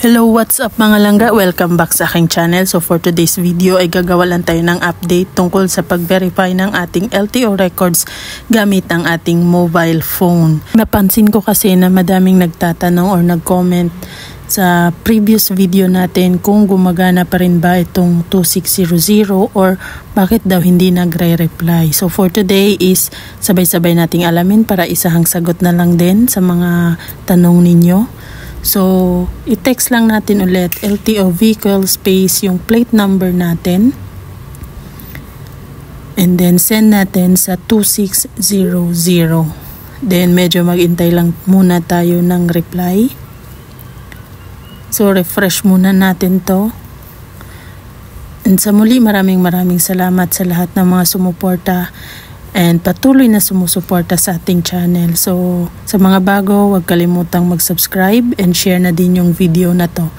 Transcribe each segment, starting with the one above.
Hello, what's up mga langga? Welcome back sa aking channel. So for today's video ay gagawa lang tayo ng update tungkol sa pag-verify ng ating LTO records gamit ang ating mobile phone. Napansin ko kasi na madaming nagtatanong or nag-comment sa previous video natin kung gumagana pa rin ba itong 2600 or bakit daw hindi nagre-reply. So for today is sabay-sabay nating alamin para isahang sagot na lang din sa mga tanong ninyo. So, i-text lang natin ulit LTO vehicle space yung plate number natin. And then send natin sa 2600. Then medyo mag-intay lang muna tayo ng reply. So, refresh muna natin to. And sa muli, maraming salamat sa lahat ng mga sumuporta and patuloy na sumusuporta sa ating channel. So, sa mga bago, huwag kalimutang mag-subscribe and share na din yung video na to.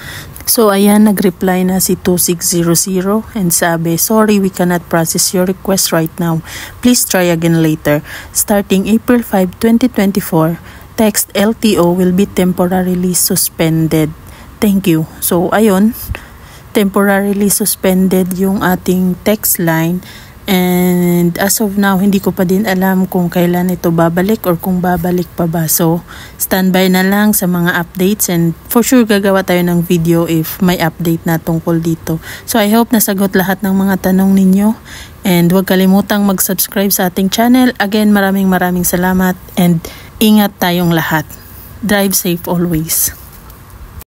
So, ayan, nag-reply na si 2600 and sabi, "Sorry, we cannot process your request right now. Please try again later. Starting April 5, 2024, text LTO will be temporarily suspended. Thank you." So, ayun, temporarily suspended yung ating text line. And as of now, hindi ko pa din alam kung kailan ito babalik or kung babalik pa ba. So, standby na lang sa mga updates and for sure gagawa tayo ng video if may update na tungkol dito. So, I hope nasagot lahat ng mga tanong ninyo and huwag kalimutang mag-subscribe sa ating channel. Again, maraming salamat and ingat tayong lahat. Drive safe always.